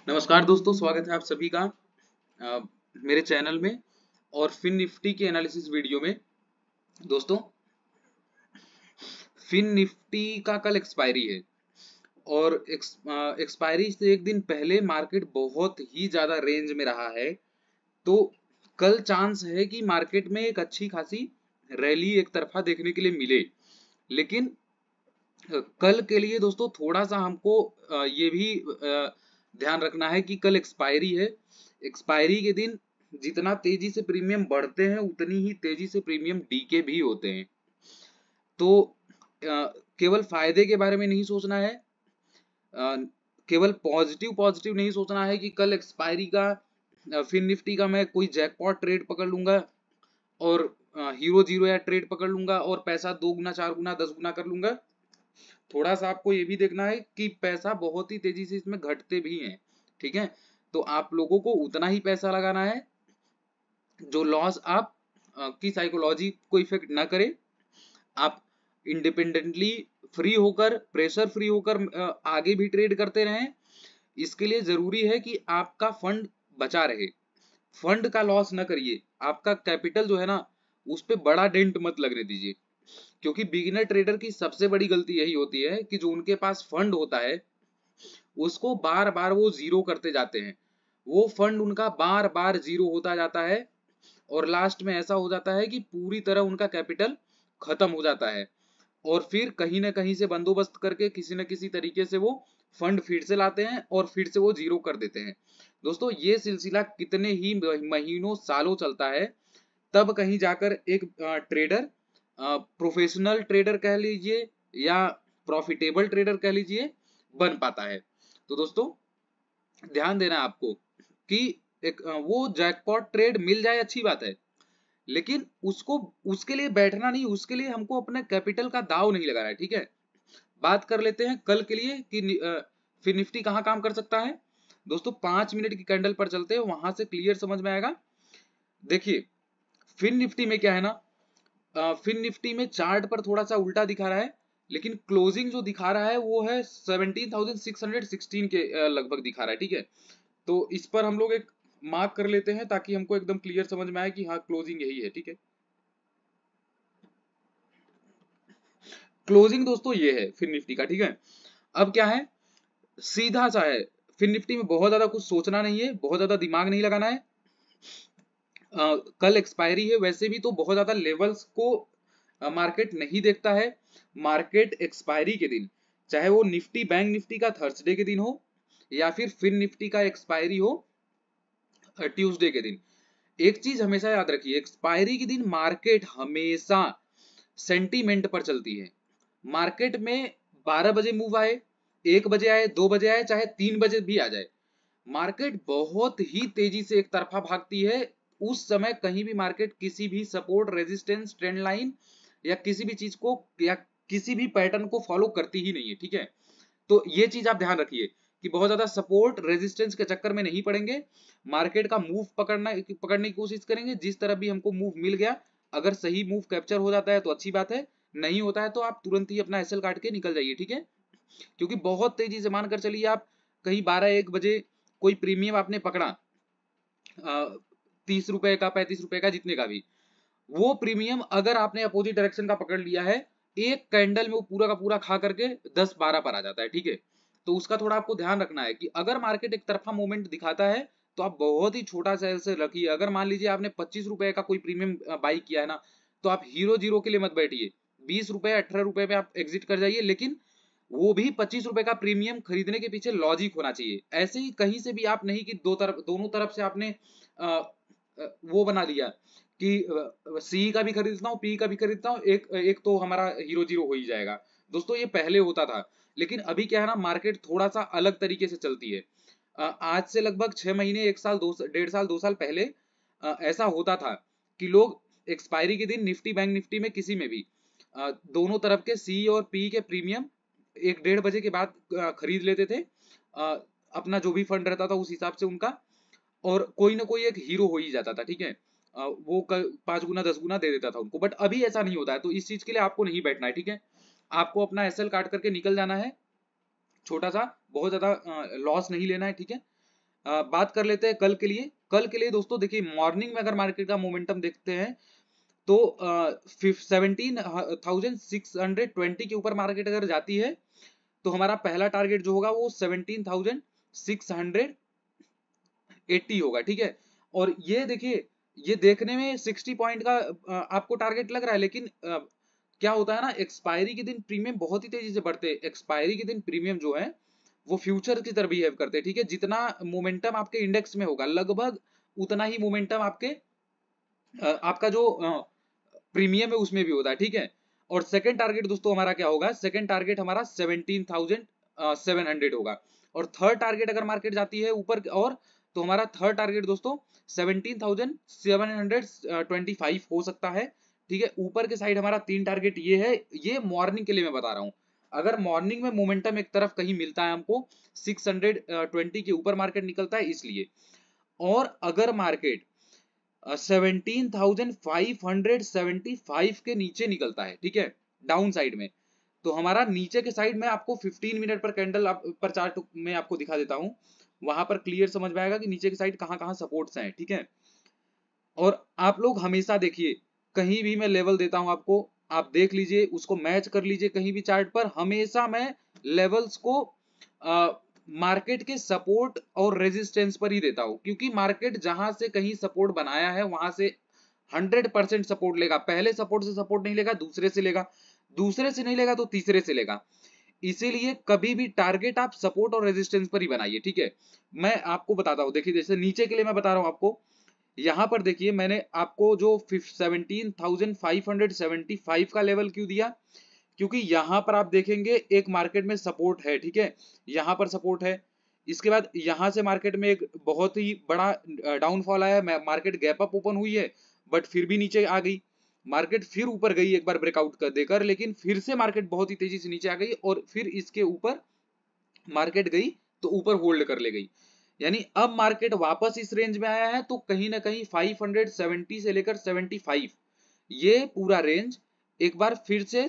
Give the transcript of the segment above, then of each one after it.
नमस्कार दोस्तों, स्वागत है आप सभी का अ, मेरे चैनल में और फिन निफ्टी के एनालिसिस वीडियो में। दोस्तों, फिन निफ्टी का कल एक्सपायरी है और एक्सपायरी से एक दिन पहले मार्केट बहुत ही ज्यादा रेंज में रहा है। तो कल चांस है कि मार्केट में एक अच्छी खासी रैली एक तरफा देखने के लिए मिले, लेकिन कल के लिए दोस्तों थोड़ा सा हमको ये भी ध्यान रखना है कि कल एक्सपायरी है। एक्सपायरी के दिन जितना तेजी से प्रीमियम बढ़ते हैं उतनी ही तेजी से प्रीमियम डीके भी होते हैं। तो केवल फायदे के बारे में नहीं सोचना है, केवल पॉजिटिव पॉजिटिव नहीं सोचना है कि कल एक्सपायरी का फिन निफ्टी का मैं कोई जैकपॉट ट्रेड पकड़ लूंगा और हीरो जीरो या ट्रेड पकड़ लूंगा और पैसा 2 गुना 4 गुना 10 गुना कर लूंगा। थोड़ा सा आपको ये भी देखना है कि पैसा बहुत ही तेजी से इसमें घटते भी हैं, ठीक है। तो आप लोगों को उतना ही पैसा लगाना है जो लॉस आप की साइकोलॉजी को इफेक्ट ना करे। आप इंडिपेंडेंटली फ्री होकर, प्रेशर फ्री होकर आगे भी ट्रेड करते रहें। इसके लिए जरूरी है कि आपका फंड बचा रहे, फंड का लॉस ना करिए। आपका कैपिटल जो है ना, उस पे बड़ा डेंट मत लगने दीजिए, क्योंकि बिगिनर ट्रेडर की सबसे बड़ी गलती यही होती है कि जो उनके पास फंड होता है उसको बार बार वो जीरो करते जाते हैं। वो फंड उनका बार बार जीरो होता जाता है और लास्ट में ऐसा हो जाता है कि पूरी तरह उनका कैपिटल खत्म हो जाता है और फिर कहीं ना कहीं से बंदोबस्त करके किसी न किसी तरीके से वो फंड फिर से लाते हैं और फिर से वो जीरो कर देते हैं। दोस्तों, ये सिलसिला कितने ही महीनों सालों चलता है, तब कहीं जाकर एक ट्रेडर, प्रोफेशनल ट्रेडर कह लीजिए या प्रॉफिटेबल ट्रेडर कह लीजिए, बन पाता है। तो दोस्तों, ध्यान देना है आपको कि एक वो जैकपॉट ट्रेड मिल जाए अच्छी बात है, लेकिन उसको उसके लिए बैठना नहीं, उसके लिए हमको अपने कैपिटल का दाव नहीं लगाना है, ठीक है। बात कर लेते हैं कल के लिए कि फिर निफ्टी कहाँ काम कर सकता है। दोस्तों, 5 मिनट की कैंडल पर चलते हैं, वहां से क्लियर समझ में आएगा। देखिए, फिन निफ्टी में क्या है ना, फिन निफ्टी में चार्ट पर थोड़ा सा उल्टा दिखा रहा है, लेकिन क्लोजिंग जो दिखा रहा है वो है 17,616 के लगभग दिखा रहा है, ठीक है। तो इस पर हम लोग एक मार्क कर लेते हैं ताकि हमको एकदम क्लियर समझ में आए कि हाँ, क्लोजिंग यही है, ठीक है। क्लोजिंग दोस्तों ये है फिन निफ्टी का, ठीक है। अब क्या है, सीधा सा है। फिन निफ्टी में बहुत ज्यादा कुछ सोचना नहीं है, बहुत ज्यादा दिमाग नहीं लगाना है। कल एक्सपायरी है, वैसे भी तो बहुत ज्यादा लेवल्स को मार्केट नहीं देखता है। मार्केट एक्सपायरी के दिन, चाहे वो निफ्टी बैंक निफ्टी का थर्सडे के दिन हो या फिर फिन निफ्टी का एक्सपायरी हो ट्यूसडे के दिन, एक चीज हमेशा याद रखिए, एक्सपायरी के दिन मार्केट हमेशा सेंटीमेंट पर चलती है। मार्केट में 12 बजे मूव आए, 1 बजे आए, 2 बजे आए, चाहे 3 बजे भी आ जाए, मार्केट बहुत ही तेजी से एक तरफा भागती है। उस समय कहीं भी मार्केट किसी भी सपोर्ट, रेजिस्टेंस, ट्रेंड लाइन या किसी भी चीज को या किसी भी पैटर्न को फॉलो करती ही नहीं है, ठीक है। तो ये चीज आप ध्यान रखिए कि बहुत ज्यादा सपोर्ट रेजिस्टेंस के चक्कर में नहीं पड़ेंगे। मार्केट का मूव पकड़ने की कोशिश करेंगे। जिस तरह भी हमको मूव मिल गया, अगर सही मूव कैप्चर हो जाता है तो अच्छी बात है, नहीं होता है तो आप तुरंत ही अपना एसएल काट के निकल जाइए, ठीक है। क्योंकि बहुत तेजी से मानकर चलिए, आप कहीं 12-1 बजे कोई प्रीमियम आपने पकड़ा, 30 रुपए का, 35 रुपए का, जितने का भी, वो प्रीमियम अगर आपने अपोजिट डायरेक्शन का पकड़ लिया है, एक कैंडल में वो पूरा का पूरा खा करके 10-12 पर आ जाता है, ठीक है। तो उसका थोड़ा आपको ध्यान रखना है कि अगर मार्केट एक तरफा मूवमेंट दिखाता है तो आप बहुत ही छोटा सा से रखिए। अगर मान लीजिए आपने 25 रुपए का कोई प्रीमियम बाई किया है ना, तो आप हीरो जीरो के लिए मत बैठिए, 20 रुपए 18 रुपए पे आप एग्जिट कर जाइए, लेकिन वो भी 25 रुपए का प्रीमियम खरीदने के पीछे लॉजिक होना चाहिए। ऐसे ही कहीं से भी आप नहीं कि दोनों तरफ से आपने वो बना लिया कि सी का भी खरीदता हूँ, पी का भी खरीदता हूँ, एक एक तो हमारा हीरो जीरो हो ही जाएगा। दोस्तों, ये पहले होता था, लेकिन अभी क्या है ना, मार्केट थोड़ा सा अलग तरीके से चलती है। आज से लगभग 6 महीने, 1 साल, 1.5 साल, 2 साल पहले ऐसा होता था कि लोग एक्सपायरी के दिन निफ्टी बैंक निफ्टी में किसी में भी दोनों तरफ के सी और पी के प्रीमियम 1-1:30 बजे के बाद खरीद लेते थे। अपना जो भी फंड रहता था उस हिसाब से उनका, और कोई ना कोई एक हीरो हो ही जाता था, ठीक है। वो 5 गुना 10 गुना दे देता था उनको। बट अभी ऐसा नहीं होता है, तो इस चीज के लिए आपको नहीं बैठना है, ठीक है। आपको अपना एसएल काट करके निकल जाना है, छोटा सा, बहुत ज्यादा लॉस नहीं लेना है, ठीक है। बात कर लेते हैं कल के लिए। कल के लिए दोस्तों देखिए, मॉर्निंग में अगर मार्केट का मोमेंटम देखते हैं तो 17,620 के ऊपर मार्केट अगर जाती है तो हमारा पहला टारगेट जो होगा वो 17,680 होगा, ठीक है। और ये देखिए, ये देखने में 60 पॉइंट का आपको टारगेट लग रहा है, लेकिन क्या होता है ना, एक्सपायरी के दिन प्रीमियम बहुत ही तेजी से बढ़ते हैं। एक्सपायरी के दिन प्रीमियम जो है वो फ्यूचर की तरह बिहेव करते हैं, ठीक है। जितना मोमेंटम आपके इंडेक्स में होगा लगभग उतना ही मोमेंटम आपका जो प्रीमियम है उसमें भी होता है, ठीक है। और सेकंड टारगेट दोस्तों हमारा क्या होगा, सेकंड टारगेट हमारा 17,700 होगा। और थर्ड टारगेट अगर मार्केट जाती है ऊपर और, तो हमारा थर्ड टारगेट दोस्तों 17,725 हो सकता है, ठीक है। ऊपर के साइड हमारा तीन टारगेट ये है, ये मॉर्निंग के लिए मैं बता रहा हूं। अगर मॉर्निंग में मोमेंटम एक तरफ कहीं मिलता है हमको, 620 के ऊपर मार्केट निकलता है इसलिए। और अगर मार्केट 17,575 के नीचे निकलता है, ठीक है, डाउन साइड में, तो हमारा नीचे के साइड में आपको 15 मिनट पर कैंडल पर चार्ट में आपको दिखा देता हूं, वहां पर क्लियर समझ में आएगा कि नीचे के साइड कहां कहां सपोर्ट्स हैं, ठीक है। और आप लोग हमेशा देखिए, कहीं भी मैं लेवल देता हूं आपको, आप देख लीजिए, उसको मैच कर लीजिए कहीं भी चार्ट पर, हमेशा मैं लेवल्स को मार्केट के सपोर्ट और रेजिस्टेंस पर ही देता हूं, क्योंकि मार्केट जहां से कहीं सपोर्ट बनाया है वहां से 100% सपोर्ट लेगा। पहले सपोर्ट से सपोर्ट नहीं लेगा, दूसरे से लेगा, दूसरे से नहीं लेगा तो तीसरे से लेगा। इसीलिए कभी भी टारगेट आप सपोर्ट और रेजिस्टेंस पर ही बनाइए, ठीक है। मैं आपको बताता हूं, देखिए जैसे नीचे के लिए मैं बता रहा हूं आपको, यहां पर देखिए मैंने आपको जो 17,575 का लेवल क्यों दिया, क्योंकि यहां पर आप देखेंगे एक मार्केट में सपोर्ट है, ठीक है, यहां पर सपोर्ट है। इसके बाद यहां से मार्केट में एक बहुत ही बड़ा डाउनफॉल आया, मार्केट गैप अप ओपन हुई है, बट फिर भी नीचे आ गई। मार्केट फिर ऊपर गई एक बार ब्रेकआउट कर देकर, लेकिन फिर से मार्केट बहुत ही तेजी से नीचे आ गई और फिर इसके ऊपर मार्केट गई तो ऊपर होल्ड कर ले गई। यानी अब मार्केट वापस इस रेंज में आया है, तो कहीं ना कहीं 570 से लेकर 75 ये पूरा रेंज एक बार फिर से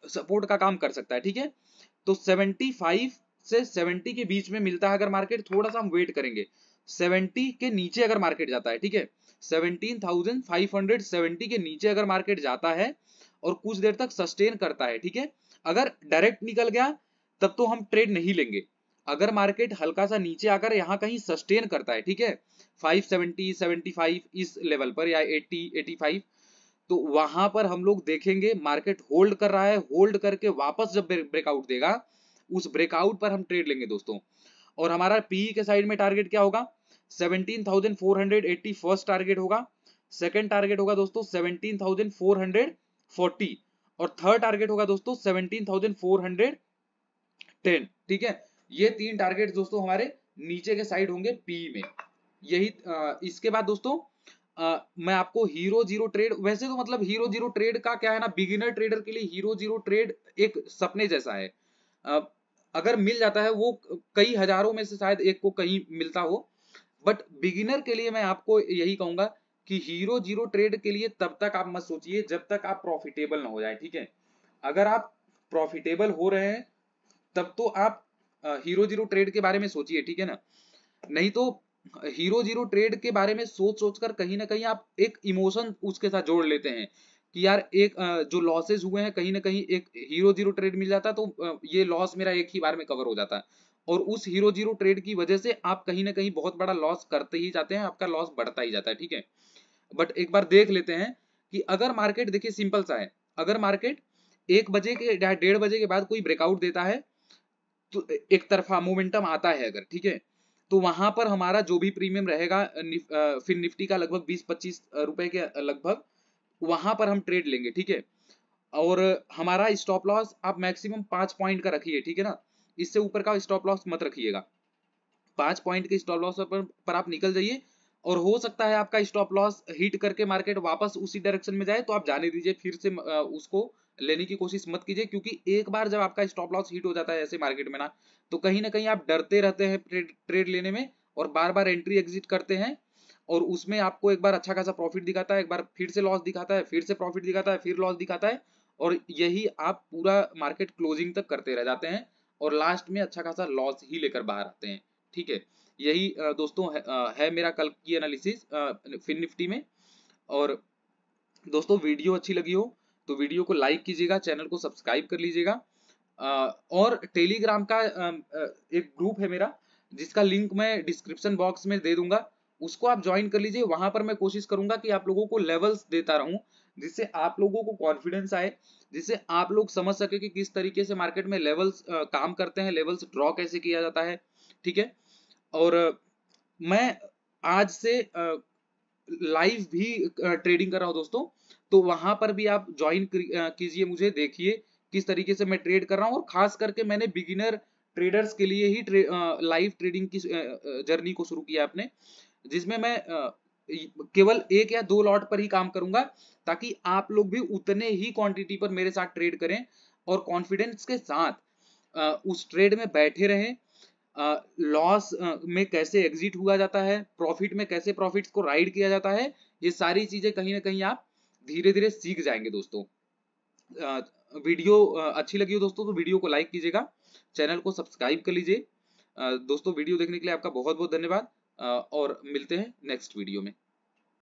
सपोर्ट का काम कर सकता है, ठीक है। तो 75 से 70 के बीच में मिलता है अगर मार्केट, थोड़ा सा हम वेट करेंगे। 70 के नीचे अगर मार्केट जाता है, ठीक है, 17,570 के नीचे अगर मार्केट जाता है और कुछ देर तक सस्टेन करता है, ठीक है, अगर डायरेक्ट निकल गया तब तो हम ट्रेड नहीं लेंगे। अगर मार्केट हल्का सा नीचे आकर यहां कहीं सस्टेन करता है, ठीक है, 570 75 इस लेवल पर या 80 85, तो वहां पर हम लोग देखेंगे मार्केट होल्ड कर रहा है, होल्ड करके वापस जब ब्रेकआउट देगा, उस ब्रेकआउट पर हम ट्रेड लेंगे दोस्तों। और हमारा पीई के साइड में टारगेट क्या होगा, 17,480 फर्स्ट टारगेट होगा, सेकंड टारगेट होगा दोस्तों 17,440 और थर्ड टारगेट होगा दोस्तों 17,410, ठीक है। ये तीन टारगेट दोस्तों हमारे नीचे के साइड होंगे पीई में। यही इसके बाद दोस्तों मैं आपको हीरो जीरो ट्रेड, वैसे तो मतलब हीरो जीरो ट्रेड का क्या है ना, बिगिनर ट्रेडर के लिए हीरो जीरो ट्रेड एक सपने जैसा है। अगर मिल जाता है वो कई हजारों में से शायद एक को कहीं मिलता हो, बट बिगिनर के लिए मैं आपको यही कहूंगा कि हीरो जीरो ट्रेड के लिए तब तक आप मत सोचिए जब तक आप प्रॉफिटेबल ना हो जाए, ठीक है। अगर आप प्रॉफिटेबल हो रहे हैं तब तो आप हीरो जीरो ट्रेड के बारे में सोचिए, ठीक है ना। नहीं तो हीरो जीरो ट्रेड के बारे में सोच सोचकर कहीं ना कहीं आप एक इमोशन उसके साथ जोड़ लेते हैं कि यार एक जो लॉसेस हुए हैं कहीं ना कहीं एक हीरो जीरो ट्रेड मिल जाता तो ये लॉस मेरा एक ही बार में कवर हो जाता, और उस हीरो जीरो ट्रेड की वजह से आप कहीं ना कहीं बहुत बड़ा लॉस करते ही जाते हैं, आपका लॉस बढ़ता ही जाता है, ठीक है। बट एक बार देख लेते हैं कि अगर मार्केट, देखिए सिंपल सा है, अगर मार्केट 1 बजे के या 1:30 बजे के बाद कोई ब्रेकआउट देता है तो एक तरफा मोमेंटम आता है अगर, ठीक है, तो वहां पर हमारा जो भी प्रीमियम रहेगा फिर निफ्टी का लगभग 20-25 रुपए के लगभग, वहां पर हम ट्रेड लेंगे, ठीक है। और हमारा स्टॉप लॉस आप मैक्सिमम 5 पॉइंट का रखिए, ठीक है ना, इससे ऊपर का स्टॉप लॉस मत रखिएगा। 5 पॉइंट के स्टॉप लॉस पर आप निकल जाइए, और हो सकता है आपका स्टॉप लॉस हिट करके मार्केट वापस उसी डायरेक्शन में जाए तो आप जाने दीजिए, फिर से उसको लेने की कोशिश मत कीजिए, क्योंकि एक बार जब आपका स्टॉप लॉस हिट हो जाता है ऐसे मार्केट में ना, तो कहीं ना कहीं आप डरते रहते हैं ट्रेड लेने में, और बार बार एंट्री एग्जिट करते हैं, और उसमें आपको एक बार अच्छा खासा प्रॉफिट दिखाता है, एक बार फिर से लॉस दिखाता है, फिर से प्रॉफिट दिखाता है, फिर लॉस दिखाता है, और यही आप पूरा मार्केट क्लोजिंग तक करते रह जाते हैं और लास्ट में अच्छा खासा लॉस ही लेकर बाहर आते हैं, ठीक है, यही दोस्तों है मेरा कल की एनालिसिस फिन निफ्टी में। और दोस्तों वीडियो अच्छी लगी हो तो वीडियो को लाइक कीजिएगा, चैनल को सब्सक्राइब कर लीजिएगा। और टेलीग्राम का एक ग्रुप है मेरा, जिसका लिंक मैं डिस्क्रिप्शन बॉक्स में दे दूंगा, उसको आप ज्वाइन कर लीजिए। वहां पर मैं कोशिश करूंगा कि आप लोगों को लेवल्स देता रहूं, जिससे आप लोगों को कॉन्फिडेंस आए, जिससे आप लोग समझ सके कि किस तरीके से मार्केट में लेवल्स काम करते हैं, लेवल्स ड्रॉ कैसे किया जाता है। ठीक है, और मैं आज से लाइव भी ट्रेडिंग कर रहा हूं दोस्तों, तो वहां पर भी आप ज्वाइन कीजिए, मुझे देखिए किस तरीके से मैं ट्रेड कर रहा हूं। और खास करके मैंने बिगिनर ट्रेडर्स के लिए ही लाइव ट्रेडिंग की जर्नी को शुरू किया अपने, जिसमें मैं केवल 1 या 2 लॉट पर ही काम करूंगा, ताकि आप लोग भी उतने ही क्वांटिटी पर मेरे साथ ट्रेड करें और कॉन्फिडेंस के साथ उस ट्रेड में बैठे रहें। लॉस में कैसे एग्जिट हुआ जाता है, प्रॉफिट में कैसे प्रॉफिट्स को राइड किया जाता है, ये सारी चीजें कहीं ना कहीं आप धीरे धीरे सीख जाएंगे दोस्तों। वीडियो अच्छी लगी हो दोस्तों तो वीडियो को लाइक कीजिएगा, चैनल को सब्सक्राइब कर लीजिए। दोस्तों वीडियो देखने के लिए आपका बहुत बहुत धन्यवाद, और मिलते हैं नेक्स्ट वीडियो में।